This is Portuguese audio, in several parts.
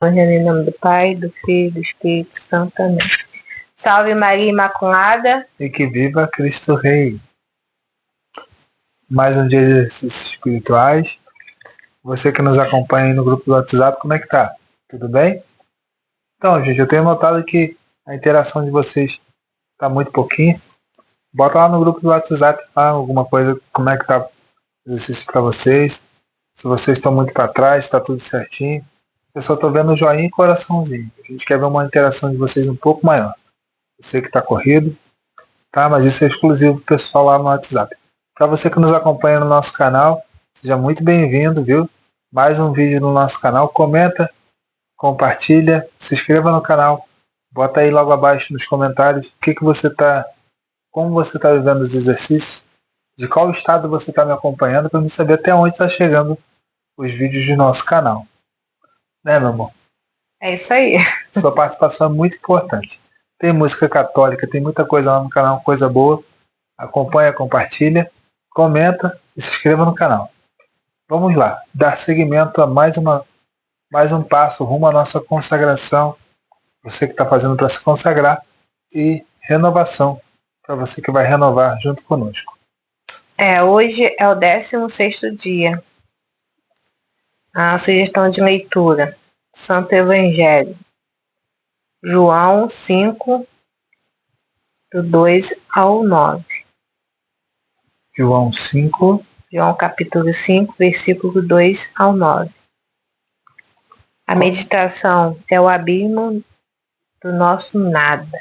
Em nome do Pai, do Filho e do Espírito Santo. Amém. Salve Maria Imaculada. E que viva Cristo Rei. Mais um dia de exercícios espirituais. Você que nos acompanha aí no grupo do WhatsApp, como é que tá? Tudo bem? Então, gente, eu tenho notado que a interação de vocês tá muito pouquinho. Bota lá no grupo do WhatsApp alguma coisa, como é que tá o exercício para vocês. Se vocês estão muito para trás, está tudo certinho. Eu só tô vendo joinha e coraçãozinho. A gente quer ver uma interação de vocês um pouco maior. Eu sei que tá corrido, tá? Mas isso é exclusivo pro pessoal lá no WhatsApp. Para você que nos acompanha no nosso canal, seja muito bem-vindo, viu? Mais um vídeo no nosso canal. Comenta, compartilha, se inscreva no canal. Bota aí logo abaixo nos comentários como você está vivendo os exercícios, de qual estado você está me acompanhando, para eu saber até onde está chegando os vídeos do nosso canal. Né, meu amor? É isso aí. Sua participação é muito importante. Tem música católica, tem muita coisa lá no canal, coisa boa. Acompanha, compartilha, comenta e se inscreva no canal. Vamos lá, dar seguimento a mais um passo rumo à nossa consagração. Você que está fazendo para se consagrar, e renovação, para você que vai renovar junto conosco. Hoje é o 16º dia. A sugestão de leitura: Santo Evangelho, João 5, do 2 ao 9. João capítulo 5, versículo 2 ao 9. A meditação é o abismo do nosso nada.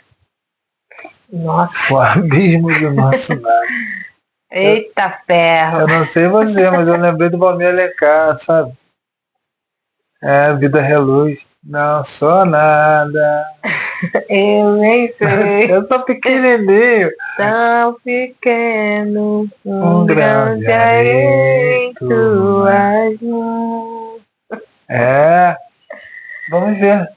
Nossa. O abismo do nosso nada. Eita ferro. Eu não sei você, mas eu lembrei do Valmir Alencar, sabe? Vida reluz. Não sou nada. Eu nem sei. Eu tô pequenininho. Tão pequeno, um grande em tuas mãos. Vamos ver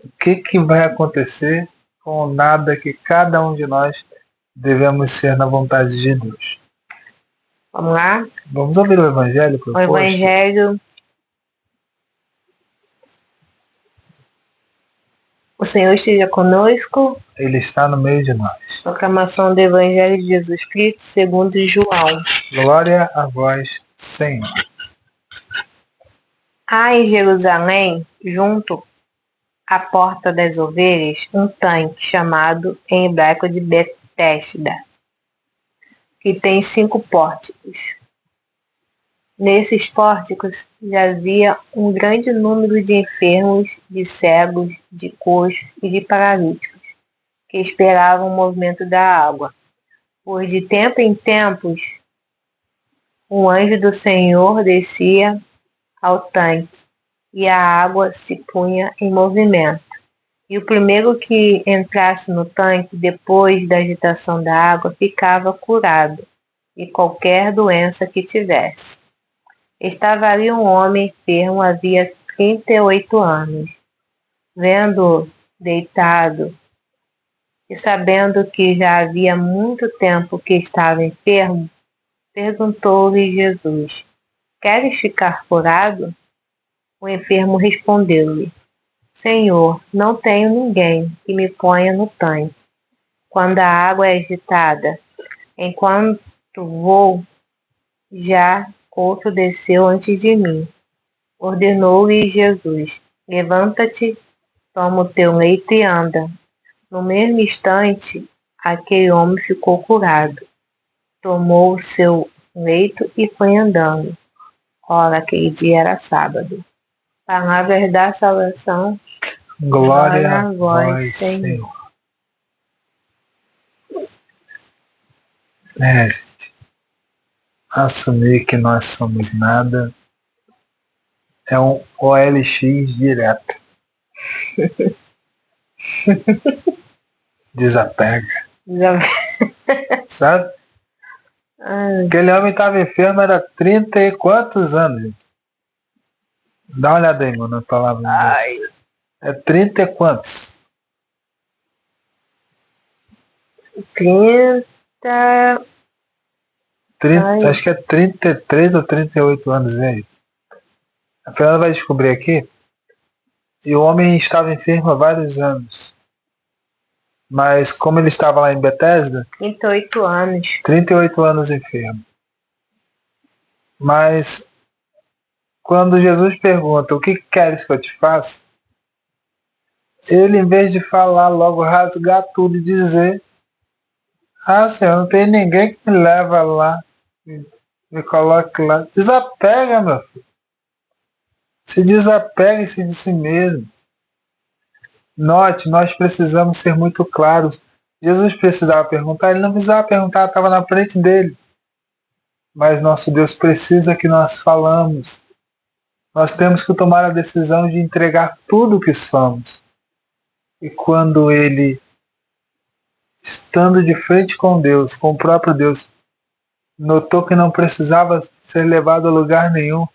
o que vai acontecer com o nada que cada um de nós devemos ser na vontade de Deus. Vamos lá? Vamos ouvir o Evangelho proposto? O Evangelho. O Senhor esteja conosco. Ele está no meio de nós. Proclamação do Evangelho de Jesus Cristo segundo João. Glória a vós, Senhor. Há em Jerusalém, junto à Porta das Ovelhas, um tanque chamado em hebraico de Betesda, que tem 5 pórticos. Nesses pórticos jazia um grande número de enfermos, de cegos, de coxos e de paralíticos, que esperavam o movimento da água. Pois de tempo em tempos, um anjo do Senhor descia ao tanque, e a água se punha em movimento. E o primeiro que entrasse no tanque, depois da agitação da água, ficava curado, de qualquer doença que tivesse. Estava ali um homem enfermo havia 38 anos. Vendo-o deitado e sabendo que já havia muito tempo que estava enfermo, perguntou-lhe Jesus: Queres ficar curado? O enfermo respondeu-lhe: Senhor, não tenho ninguém que me ponha no tanque quando a água é agitada. Enquanto vou, já outro desceu antes de mim. Ordenou-lhe Jesus: Levanta-te, toma o teu leito e anda. No mesmo instante, aquele homem ficou curado. Tomou o seu leito e foi andando. Ora, aquele dia era sábado. Palavras da salvação. Glória a vós, Senhor. Gente, assumir que nós somos nada é um OLX direto. Desapega. Sabe? Aquele homem estava enfermo, era 30 e quantos anos, gente? Dá uma olhada aí, mano, na palavra de Deus. É 30 e quantos? 30, acho que é 33 ou 38 anos, velho. A Fernanda vai descobrir aqui. E o homem estava enfermo há vários anos. Mas como ele estava lá em Betesda, 38 anos. 38 anos enfermo. Mas quando Jesus pergunta o que queres que eu te faça, ele, em vez de falar logo, rasgar tudo e dizer: ah, Senhor, não tem ninguém que me leva lá, me coloque lá. Desapega, meu filho. Se desapegue-se de si mesmo. Note, nós precisamos ser muito claros. Jesus precisava perguntar, ele não precisava perguntar, estava na frente dele. Mas nosso Deus precisa que nós falamos. Nós temos que tomar a decisão de entregar tudo o que somos. E quando ele, estando de frente com Deus, com o próprio Deus, notou que não precisava ser levado a lugar nenhum,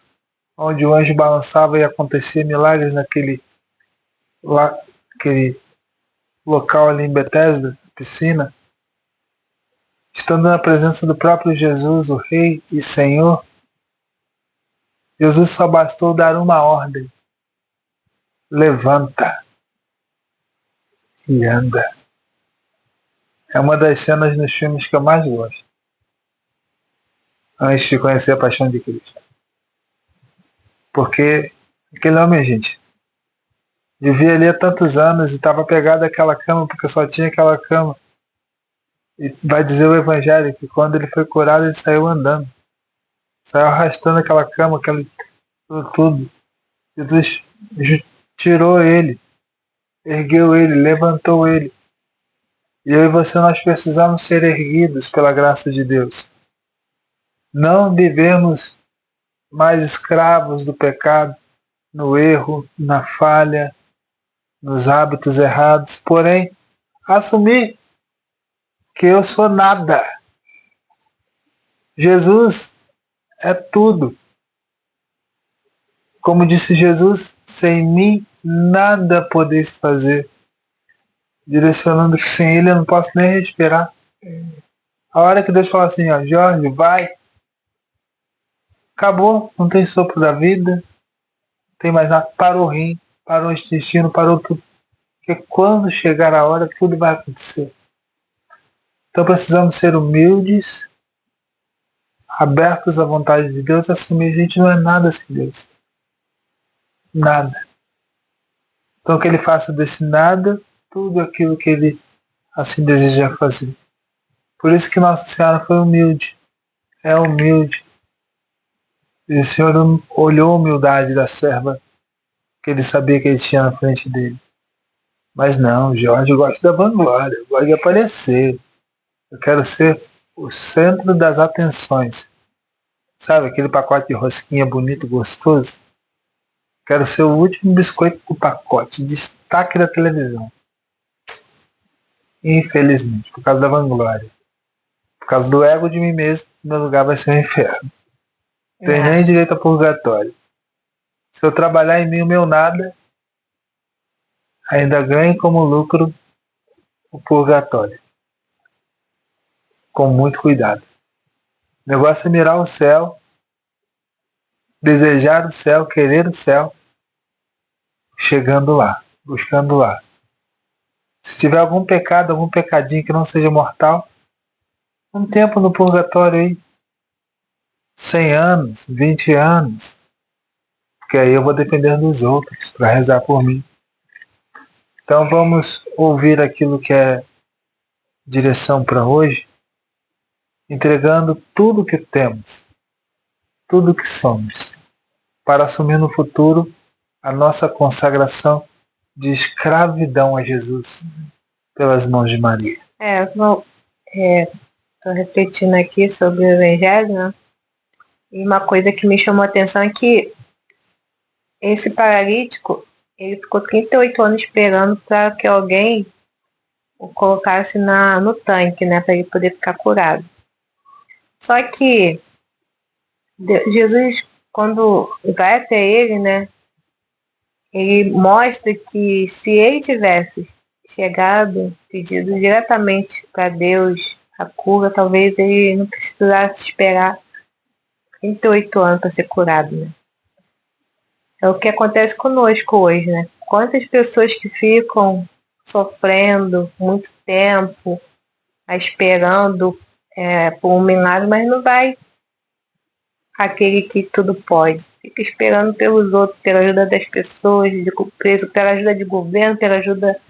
onde o anjo balançava e acontecia milagres naquele local ali em Betesda, piscina, estando na presença do próprio Jesus, o Rei e Senhor, Jesus só bastou dar uma ordem: levanta e anda. É uma das cenas nos filmes que eu mais gosto, antes de conhecer a Paixão de Cristo. Porque aquele homem, gente, vivia ali há tantos anos e estava pegado àquela cama porque só tinha aquela cama. E vai dizer o Evangelho que quando ele foi curado, ele saiu andando. Saiu arrastando aquela cama, tudo. Jesus tirou ele, ergueu ele, levantou ele. E eu e você, nós precisamos ser erguidos pela graça de Deus. Não vivemos mais escravos do pecado, no erro, na falha, nos hábitos errados. Porém, assumir que eu sou nada. Jesus é tudo. Como disse Jesus, sem mim nada podeis fazer. Direcionando que sem ele eu não posso nem respirar. A hora que Deus fala assim, ó, Jorge, vai. Acabou, não tem sopro da vida, não tem mais nada. Parou o rim, parou o intestino, parou tudo. Porque quando chegar a hora, tudo vai acontecer. Então precisamos ser humildes, abertos à vontade de Deus, assumir. A gente não é nada sem Deus. Nada. Então que ele faça desse nada tudo aquilo que ele assim deseja fazer. Por isso que Nossa Senhora foi humilde. É humilde. E o Senhor olhou a humildade da serva que ele sabia que ele tinha na frente dele. Mas não, Jorge gosta da vanglória, gosta de aparecer. Eu quero ser o centro das atenções. Sabe aquele pacote de rosquinha bonito, gostoso? Quero ser o último biscoito do pacote, destaque da televisão. Infelizmente, por causa da vanglória. Por causa do ego de mim mesmo, meu lugar vai ser o inferno. Não tem nem direito a purgatório. Se eu trabalhar em mim o meu nada, ainda ganho como lucro o purgatório. Com muito cuidado. O negócio é mirar o céu, desejar o céu, querer o céu, chegando lá, buscando lá. Se tiver algum pecado, algum pecadinho que não seja mortal, um tempo no purgatório aí, 100 anos, 20 anos, porque aí eu vou depender dos outros para rezar por mim. Então vamos ouvir aquilo que é direção para hoje, entregando tudo que temos, tudo que somos, para assumir no futuro a nossa consagração de escravidão a Jesus pelas mãos de Maria. Estou refletindo aqui sobre o Evangelho, né? E uma coisa que me chamou a atenção é que esse paralítico, ele ficou 38 anos esperando para que alguém o colocasse no tanque, né, para ele poder ficar curado. Só que Jesus, quando vai até ele, né, ele mostra que se ele tivesse chegado, pedido diretamente para Deus a cura, talvez ele não precisasse esperar 38 anos para ser curado, né? É o que acontece conosco hoje, né? Quantas pessoas que ficam sofrendo muito tempo, esperando por um milagre, mas não vai aquele que tudo pode. Fica esperando pelos outros, pela ajuda das pessoas, pela ajuda de governo, pela ajuda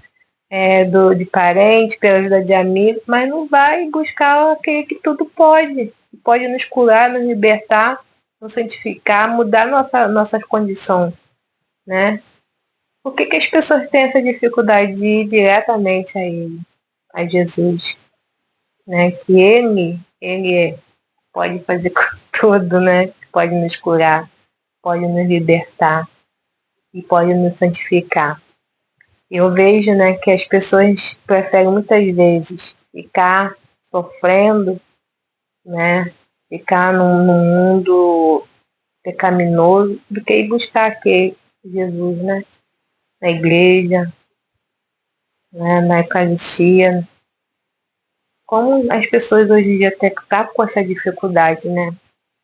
de parentes, pela ajuda de amigos, mas não vai buscar aquele que tudo pode. Pode nos curar, nos libertar, nos santificar, mudar nossas condições, né? Por que as pessoas têm essa dificuldade de ir diretamente a Ele, a Jesus, né? Que Ele pode fazer tudo, né? Pode nos curar, pode nos libertar e pode nos santificar. Eu vejo, né, que as pessoas preferem muitas vezes ficar sofrendo, né? Ficar num mundo pecaminoso do que ir buscar aquele Jesus, né? Na igreja, né? Na Eucaristia. Como as pessoas hoje em dia estão com essa dificuldade, né?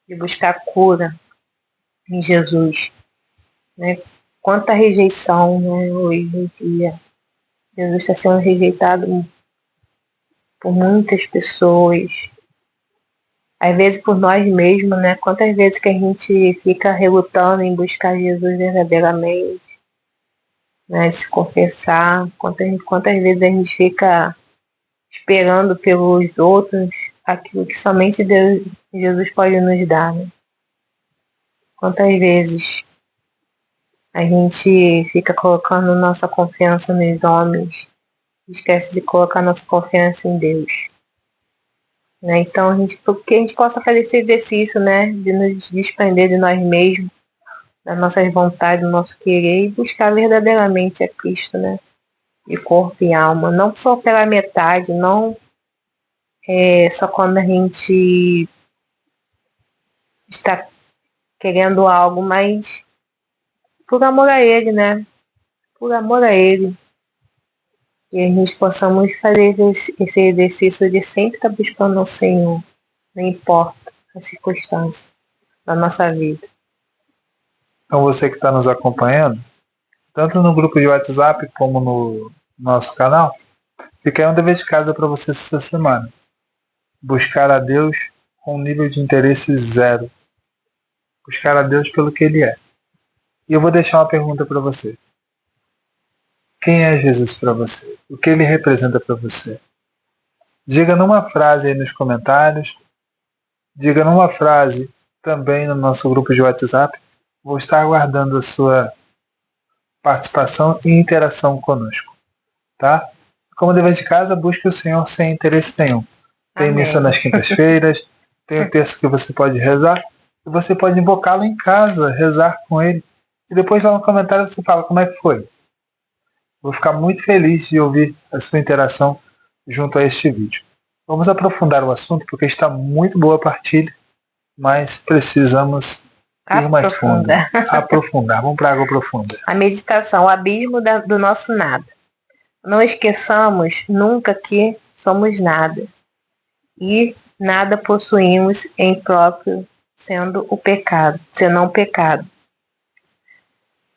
De buscar cura em Jesus, né? Quanta rejeição, né? Hoje em dia. Jesus está sendo rejeitado por muitas pessoas. Às vezes por nós mesmos, né? Quantas vezes que a gente fica relutando em buscar Jesus verdadeiramente, né? Se confessar. Quantas vezes a gente fica esperando pelos outros aquilo que somente Deus, Jesus pode nos dar, né? Quantas vezes a gente fica colocando nossa confiança nos homens, esquece de colocar nossa confiança em Deus, né? Então, que a gente possa fazer esse exercício, né? De nos desprender de nós mesmos, das nossas vontades, do nosso querer e buscar verdadeiramente a Cristo, né? De corpo e alma. Não só pela metade, não só quando a gente está querendo algo, mas por amor a Ele, né? Por amor a Ele. E a gente possamos fazer esse exercício de sempre estar buscando o Senhor, não importa a circunstância da nossa vida. Então você que está nos acompanhando, tanto no grupo de WhatsApp como no nosso canal, fica aí um dever de casa para você essa semana. Buscar a Deus com um nível de interesse zero. Buscar a Deus pelo que Ele é. E eu vou deixar uma pergunta para você. Quem é Jesus para você? O que Ele representa para você? Diga numa frase aí nos comentários. Diga numa frase também no nosso grupo de WhatsApp. Vou estar aguardando a sua participação e interação conosco. Tá? Como dever de casa, busque o Senhor sem interesse nenhum. Tem Amém. missa nas quintas-feiras, tem o texto que você pode rezar, e você pode invocá-lo em casa, rezar com ele. E depois lá no comentário você fala como é que foi. Vou ficar muito feliz de ouvir a sua interação junto a este vídeo. Vamos aprofundar o assunto porque está muito boa a partilha, mas precisamos ir mais fundo. Aprofundar. Vamos para a água profunda. A meditação, o abismo do nosso nada. Não esqueçamos nunca que somos nada e nada possuímos em próprio, sendo o pecado, senão o pecado.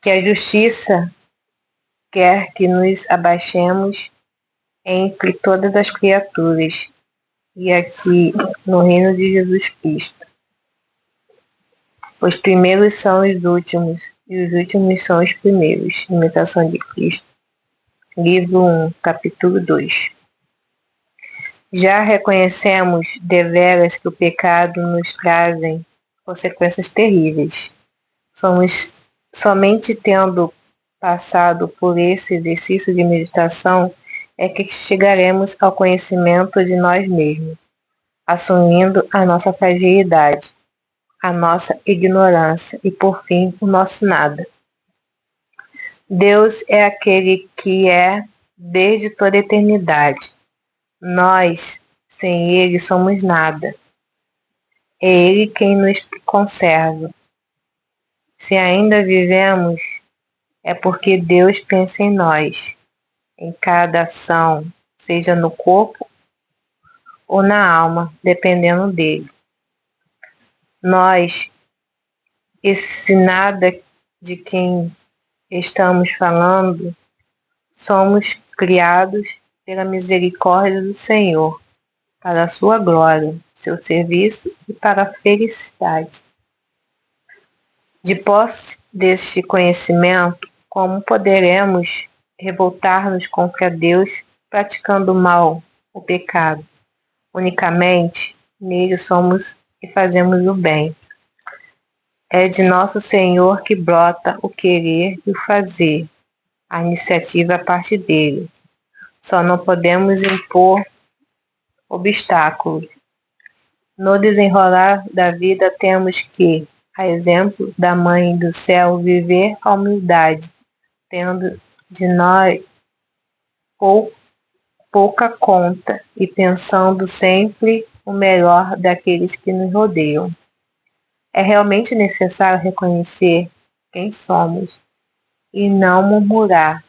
Que a justiça quer que nos abaixemos entre todas as criaturas e aqui no reino de Jesus Cristo. Os primeiros são os últimos e os últimos são os primeiros. Imitação de Cristo. Livro 1, capítulo 2. Já reconhecemos deveras que o pecado nos trazem consequências terríveis. Somos somente tendo passado por esse exercício de meditação é que chegaremos ao conhecimento de nós mesmos, assumindo a nossa fragilidade, a nossa ignorância e, por fim, o nosso nada. Deus é aquele que é desde toda a eternidade. Nós, sem Ele, somos nada. É Ele quem nos conserva. Se ainda vivemos, é porque Deus pensa em nós, em cada ação, seja no corpo ou na alma, dependendo dele. Nós, esse nada de quem estamos falando, somos criados pela misericórdia do Senhor, para a sua glória, seu serviço e para a felicidade. De posse deste conhecimento, como poderemos revoltar-nos contra Deus praticando o mal, o pecado? Unicamente nele somos e fazemos o bem. É de nosso Senhor que brota o querer e o fazer, a iniciativa a partir dele. Só não podemos impor obstáculos. No desenrolar da vida temos que, a exemplo da Mãe do Céu, viver a humildade, tendo de nós pouca conta e pensando sempre o melhor daqueles que nos rodeiam. É realmente necessário reconhecer quem somos e não murmurar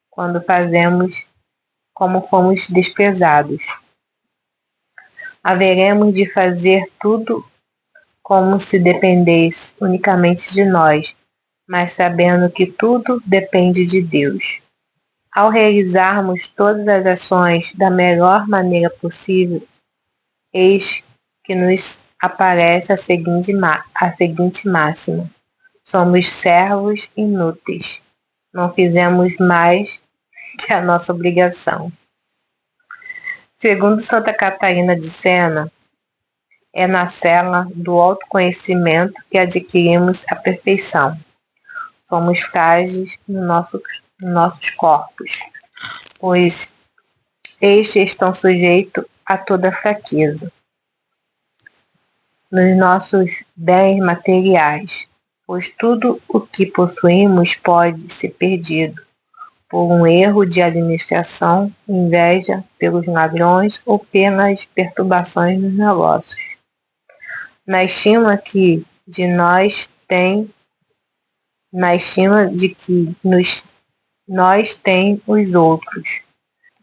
quando fazemos como fomos desprezados. Haveremos de fazer tudo como se dependesse unicamente de nós, mas sabendo que tudo depende de Deus. Ao realizarmos todas as ações da melhor maneira possível, eis que nos aparece a seguinte máxima: somos servos inúteis, não fizemos mais que a nossa obrigação. Segundo Santa Catarina de Sena, é na cela do autoconhecimento que adquirimos a perfeição. Somos frágeis nos nossos corpos, pois estes estão sujeitos a toda fraqueza. Nos nossos bens materiais, pois tudo o que possuímos pode ser perdido por um erro de administração, inveja pelos ladrões ou pelas perturbações nos negócios. Na estima que de nós tem, na estima de que nós tem os outros,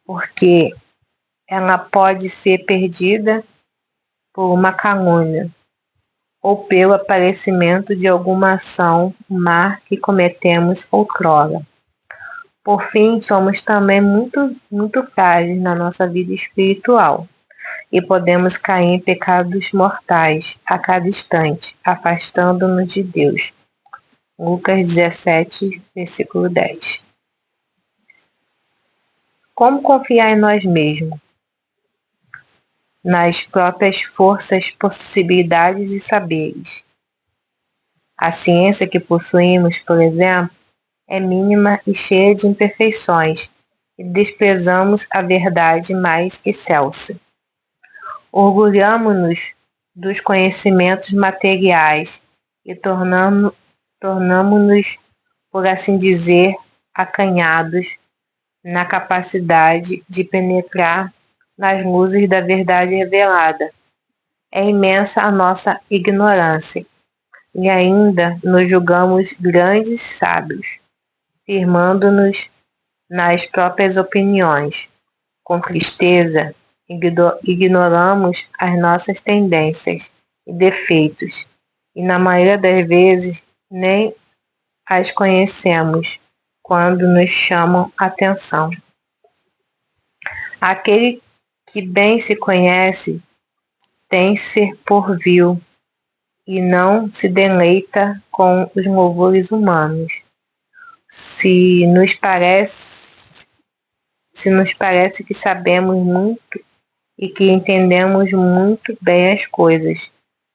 porque ela pode ser perdida por uma calúnia ou pelo aparecimento de alguma ação má que cometemos outrora. Por fim, somos também muito frágeis na nossa vida espiritual e podemos cair em pecados mortais a cada instante, afastando-nos de Deus. Lucas 17, versículo 10. Como confiar em nós mesmos? Nas próprias forças, possibilidades e saberes. A ciência que possuímos, por exemplo, é mínima e cheia de imperfeições, e desprezamos a verdade mais excelsa. Orgulhamo-nos dos conhecimentos materiais e tornamo-nos, por assim dizer, acanhados na capacidade de penetrar nas luzes da verdade revelada. É imensa a nossa ignorância, e ainda nos julgamos grandes sábios, firmando-nos nas próprias opiniões. Com tristeza, ignoramos as nossas tendências e defeitos, e na maioria das vezes nem as conhecemos quando nos chamam a atenção. Aquele que bem se conhece tem-se por vil e não se deleita com os louvores humanos. Se nos parece que sabemos muito e que entendemos muito bem as coisas,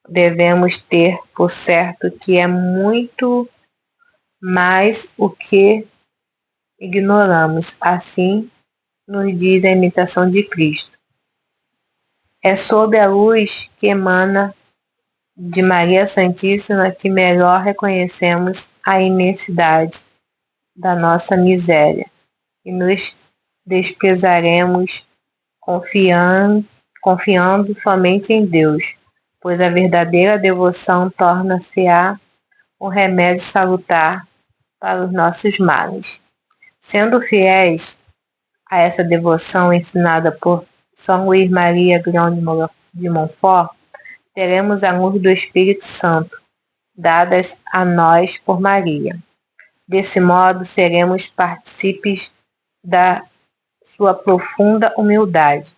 devemos ter por certo que é muito mais o que ignoramos. Assim nos diz a imitação de Cristo. É sob a luz que emana de Maria Santíssima que melhor reconhecemos a imensidade da nossa miséria e nos desprezaremos confiando somente em Deus, pois a verdadeira devoção torna-se-á um remédio salutar para os nossos males. Sendo fiéis a essa devoção ensinada por São Luís Maria Grão de Montfort, teremos a luz do Espírito Santo, dadas a nós por Maria. Desse modo, seremos partícipes da sua profunda humildade.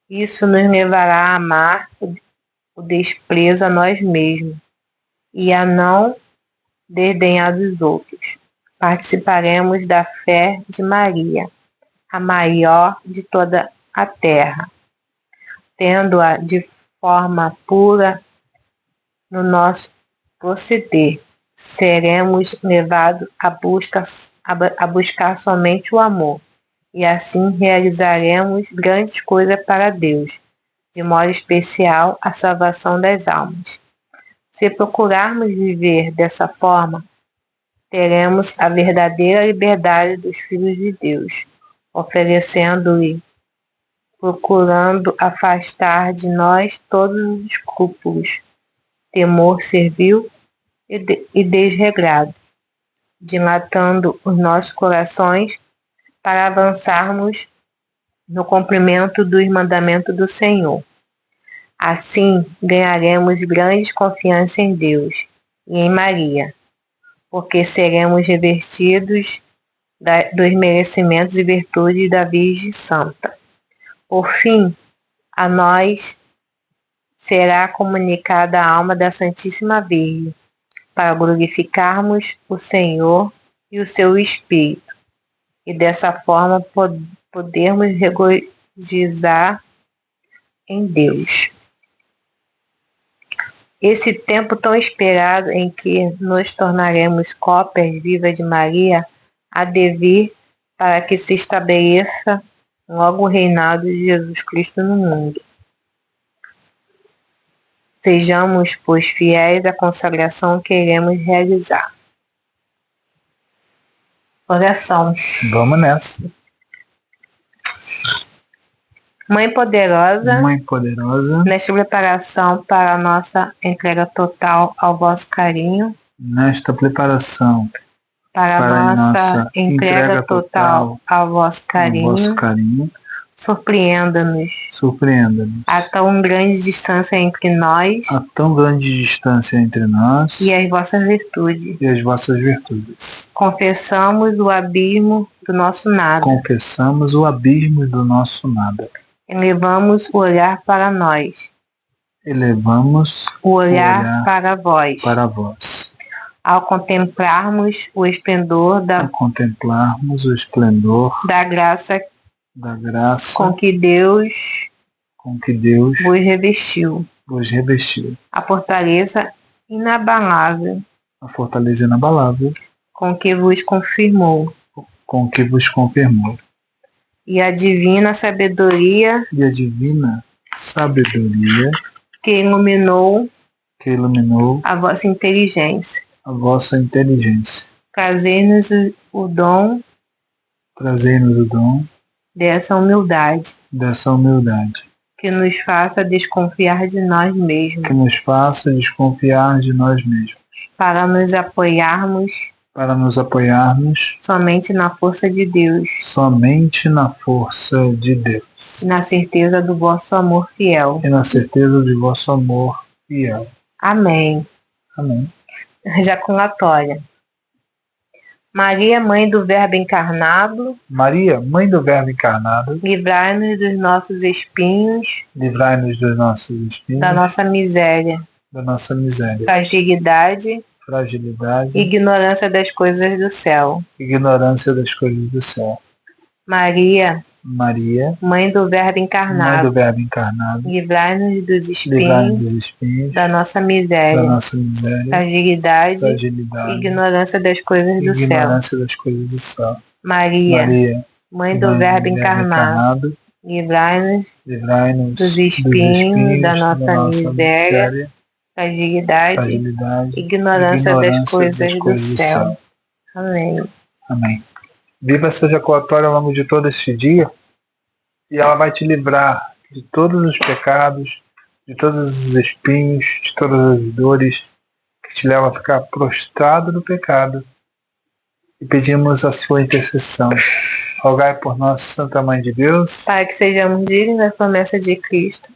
Isso nos levará a amar o desprezo a nós mesmos e a não desdenhar dos outros. Participaremos da fé de Maria, a maior de toda a terra, tendo-a de forma pura no nosso proceder. Seremos levados a buscar somente o amor, e assim realizaremos grandes coisas para Deus, de modo especial a salvação das almas. Se procurarmos viver dessa forma, teremos a verdadeira liberdade dos filhos de Deus, oferecendo-lhe, procurando afastar de nós todos os escrúpulos, temor servil e desregrado, dilatando os nossos corações para avançarmos no cumprimento dos mandamentos do Senhor. Assim, ganharemos grande confiança em Deus e em Maria, porque seremos revestidos dos merecimentos e virtudes da Virgem Santa. Por fim, a nós será comunicada a alma da Santíssima Virgem, para glorificarmos o Senhor e o seu Espírito, e dessa forma podermos regozijar em Deus. Esse tempo tão esperado em que nos tornaremos cópias vivas de Maria há de vir para que se estabeleça logo o reinado de Jesus Cristo no mundo. Sejamos, pois, fiéis à consagração que iremos realizar. Oração. Vamos nessa. Mãe poderosa, nesta preparação para a nossa entrega total ao vosso carinho, nesta preparação para a nossa entrega total ao vosso carinho, surpreenda-nos a tão grande distância entre nós e as vossas virtudes. Confessamos o abismo do nosso nada. Elevamos o olhar para nós. O olhar para vós. Ao contemplarmos o esplendor da graça com que Deus vos revestiu. A fortaleza inabalável com que vos confirmou. E a divina sabedoria que iluminou a vossa inteligência. Trazei-nos o dom dessa humildade que nos faça desconfiar de nós mesmos, para nos apoiarmos somente na força de Deus, e na certeza do vosso amor fiel. Amém. Ejaculatória. Maria, Mãe do Verbo encarnado, livrai-nos dos nossos espinhos, da nossa miséria, fragilidade, ignorância das coisas do céu. Maria, Mãe do Verbo encarnado, livrai-nos dos espinhos, da nossa miséria, fragilidade, ignorância das coisas do céu. Maria, Mãe do Verbo encarnado, livrai-nos dos espinhos, da nossa miséria, fragilidade, ignorância das coisas do céu. Amém. Viva essa ejaculatória ao longo de todo este dia, e ela vai te livrar de todos os pecados, de todos os espinhos, de todas as dores que te levam a ficar prostrado no pecado. E pedimos a sua intercessão. Rogai por nós, Santa Mãe de Deus, para que sejamos dignos da promessa de Cristo.